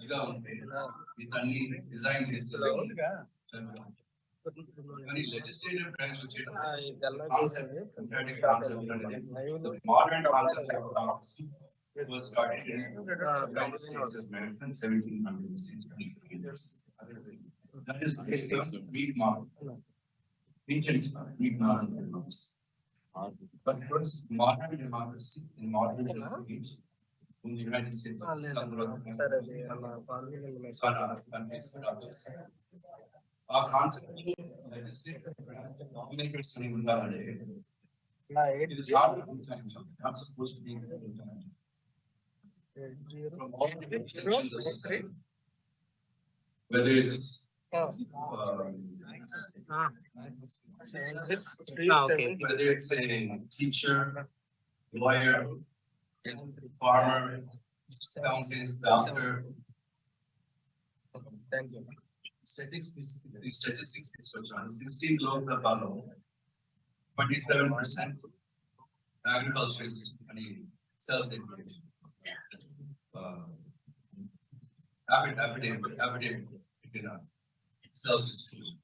మంచిగా ఉంటే వీటన్ని డిజైన్ చేస్తే కానీ లెజిస్లేటివ్ బ్రాంచ్ వచ్చేటప్పుడు కాన్సెప్ట్ అనేది modern concept of democracy was started in the United States of America in 1700s. That is based on the Greek model. Ancient Greek model democracy. But first, modern democracy in modern age in the United States of countries. Our concept lawmakers it is not a full-time job, not supposed to be a full-time job. From all different sections of society, whether it's whether it's a teacher, lawyer, farmer, accountant, doctor. Thank you. Statistics is so strong. 16 laws of our law. 27% agriculture is self-employed. Affidavit, self-distribution.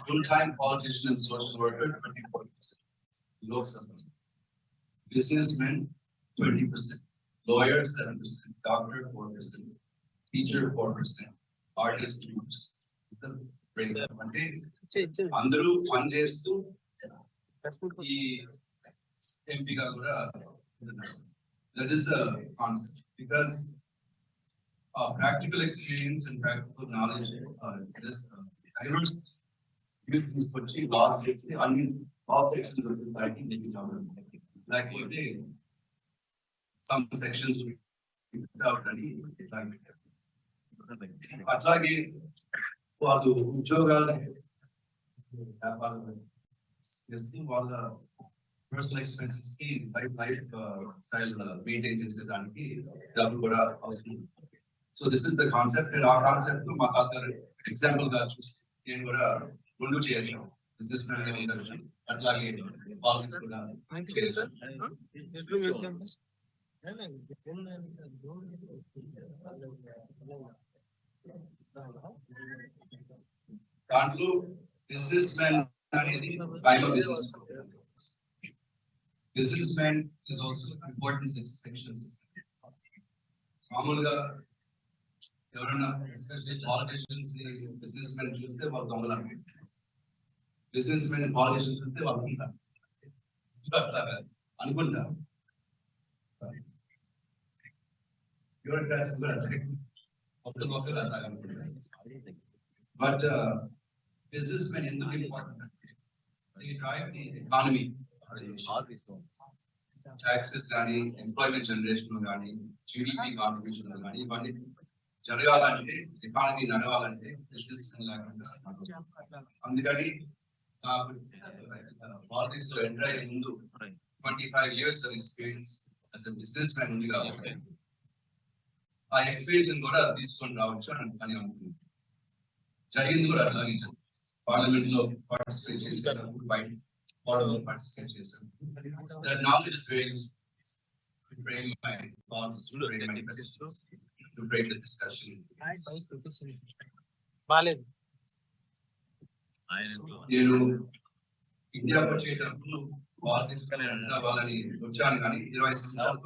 Full-time politician and social worker, 24%. Low summers. Businessmen, 20%. Lawyer, 7%. Doctor, 4%. Teacher, 4%. Artist, 3%. Breakdown అంటే అందరూ పని చేస్తూ ఈ ఎంపీగా కూడా that is the concept because practical experience and practical knowledge this diverse youth is putting laws on all sections of society like some sections without any అట్లాగే వాళ్ళు ఉద్యోగాలు చేస్తూ వాళ్ళ పర్సనల్ ఎక్స్పెన్సెస్ కి లైఫ్ స్టైల్ మెయింటైన్ చేసేదానికి డబ్బులు కూడా అవసరం. So this is the concept and ఆ కాన్సెప్ట్ మా తాత ఎగ్జాంపుల్ గా చూస్తే నేను కూడా రెండు చేయొచ్చు బిజినెస్ మ్యాన్ గా ఉండొచ్చు అట్లాగే పాలిటిక్స్ కూడా చేయొచ్చు. దాంట్లో బిజినెస్ మ్యాన్ అనేది business man is also important sections. మామూలుగా ఎవరన్నా పాలిటిషియన్స్ బిజినెస్ మ్యాన్ చూస్తే వాళ్ళు దొంగలు, బిజినెస్ మ్యాన్ పాలిటిషియన్స్ చూస్తే వాళ్ళు అనుకుంటారు. But businessmen in the important, they drive the economy. Taxes and employment generation, GDP contribution, జరగాలంటే ఎకానమీ నడవాలంటే బిజినెస్ అందుకని పాలిటిక్స్ లో ఎంటర్ అయ్యే ముందు 25 years of experience as a businessman ఉంది కాబట్టి ఆ ఎక్స్పీరియన్స్ కూడా తీసుకొని రావచ్చు అని అనుకుంటున్నాను. జరిగింది కూడా అట్లాగే పార్లమెంట్ లో పార్టిసిపేట్ చేశారు, బయట పార్టిసిపేట్ చేశారు. That knowledge is very useful to frame my thoughts, to frame my questions, to frame the discussion. నేను ఇండియా వచ్చేటప్పుడు పాలిటిక్స్ వాళ్ళని వచ్చాను కానీ 20 సంవత్సరాలు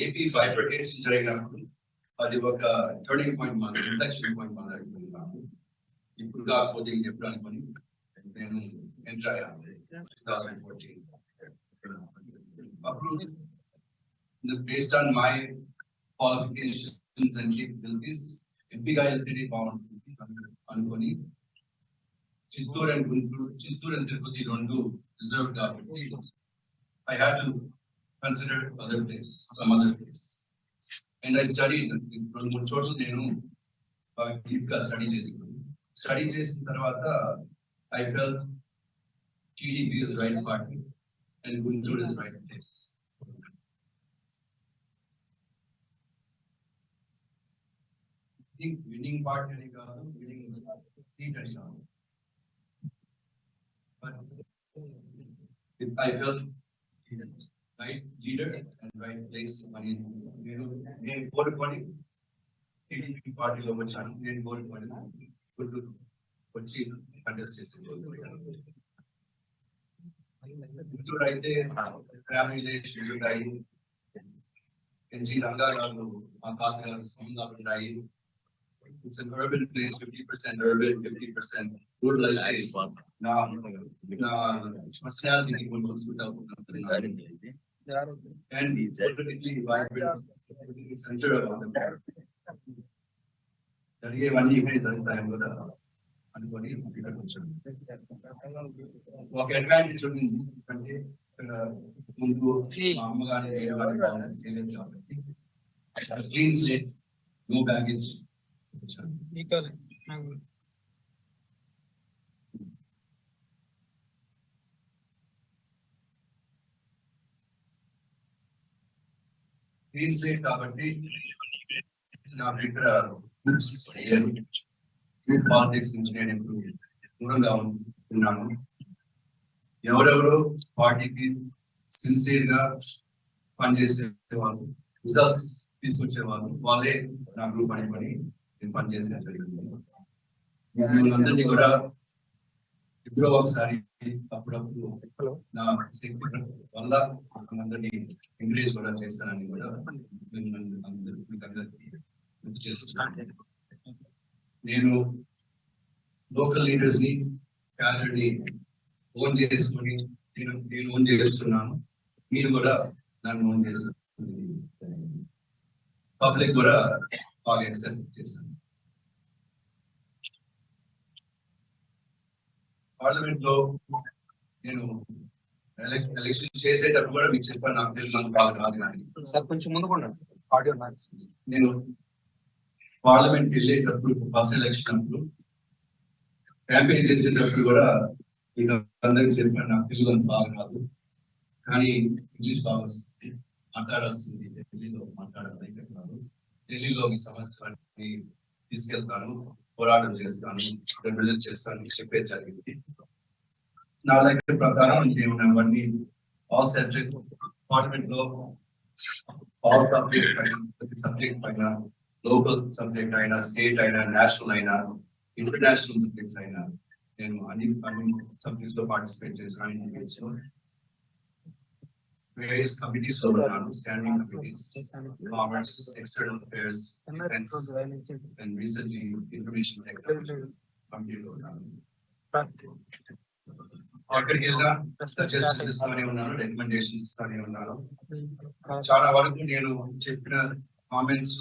ఏపీ బైఫర్కేషన్ జరిగినప్పుడు అది ఒక టర్నింగ్ పాయింట్ మాకు ఇండక్షన్ పాయింట్ మాకు ఇప్పుడు కాకపోతే ఎప్పుడు అనుకుని నేను ఎంటర్ అయ్యాను 2014. అప్పుడు based on my qualifications and capabilities ఎంపీగా వెళ్తేనే బాగుంటుంది అనుకొని చిత్తూరు అండ్ తిరుపతి రెండు రిజర్వ్ కాబట్టి I had to consider other place, some other place. And I studied from చోట్ల నేను డీప్గా స్టడీ చేసిన తర్వాత I felt TDP is the right party and Guntur is the right place. I think winning party అని కాదు, winning seat అని కాదు. But I felt right leader and right place అని నేను కోరుకొని టీడీపీ పార్టీలో వచ్చాను. నేను కోరుకొని గుంటూరు వచ్చి కంటెస్ట్ చేసింది. గుంటూరు అయితే ఫ్యామిలీ రిలేషన్స్ ఉంటాయి. ఎన్జి రంగారావు మా తాతగారు సంబంధాలు ఉంటాయి. It's an urban place, 50% urban, 50% rural life. నా personality కొంచెం suit అవుతుంది. And it's politically vibrant, center of the జరిగేవన్నీ ఇవే జరుగుతాయని కూడా అనుకొని ఇక్కడికి వచ్చాను. ఒక అడ్వాంటేజ్ ఉంది అంటే ఇక్కడ ముందు మా అమ్మగారి clean slate, no baggage. Clean slate కాబట్టి నా దగ్గర పాలిటిక్స్ నుంచి నేను ఇప్పుడు దూరంగా ఉన్నాను. ఎవరెవరు పార్టీకి సిన్సియర్ గా పనిచేసే వాళ్ళు, రిజల్ట్స్ తీసుకొచ్చే వాళ్ళు, వాళ్ళే నా గ్రూప్ అని పని నేను పనిచేసే జరిగింది. అందరినీ కూడా ఎప్పుడో ఒకసారి అప్పుడప్పుడు నా శక్తి వల్ల అందరినీ ఎంకరేజ్ కూడా చేస్తానని కూడా అందరికీ గుర్తు చేస్తున్నాను. నేను లోకల్ లీడర్స్ ని క్యాలరీ ఓన్ చేసుకుని నేను ఓన్ చేస్తున్నాను. మీరు కూడా నన్ను ఓన్ చేస్తున్నారు. పబ్లిక్ కూడా బాగా యాక్సెప్ట్ చేశాను. పార్లమెంట్ లో నేను ఎలక్షన్ చేసేటప్పుడు కూడా మీకు చెప్పాను, నాకు తెలియదు బాగా రాదు కానీ సార్ కొంచెం ముందుకు ఆడియో. నేను పార్లమెంట్ వెళ్ళేటప్పుడు ఫస్ట్ ఎలక్షన్ అప్పుడు క్యాంపెయిన్ చేసేటప్పుడు కూడా ఇక అందరికి చెప్పాను, నాకు తెలుగు అంత బాగా రాదు కానీ ఇంగ్లీష్ బాగా వస్తుంది, మాట్లాడాల్సింది ఢిల్లీలో మాట్లాడాలి, ఇక్కడ కాదు. ఢిల్లీలో మీ సమస్యని తీసుకెళ్తాను, పోరాటం చేస్తాను, రిప్రజెంట్ చేస్తాను చెప్పేది జరిగింది. నా దగ్గర ప్రకారం నేను అవన్నీ ఆల్ సబ్జెక్ట్ పార్లమెంట్ లో ఆల్ సబ్జెక్ట్ పైన లోకల్ సబ్జెక్ట్ అయినా, స్టేట్ అయినా, నేషనల్ అయినా, ఇంటర్నేషనల్ సబ్జెక్ట్స్ అయినా నేను అన్ని సబ్జెక్ట్స్ లో పార్టిసిపేట్ చేశాను. Various committees over standing committees, commerce, external affairs, defense, and recently information technology committee. అక్కడికి వెళ్ళినా సజెషన్స్ ఇస్తానే ఉన్నాను, రికమెండేషన్స్ ఇస్తానే ఉన్నాను. చాలా వరకు నేను చెప్పిన కామెంట్స్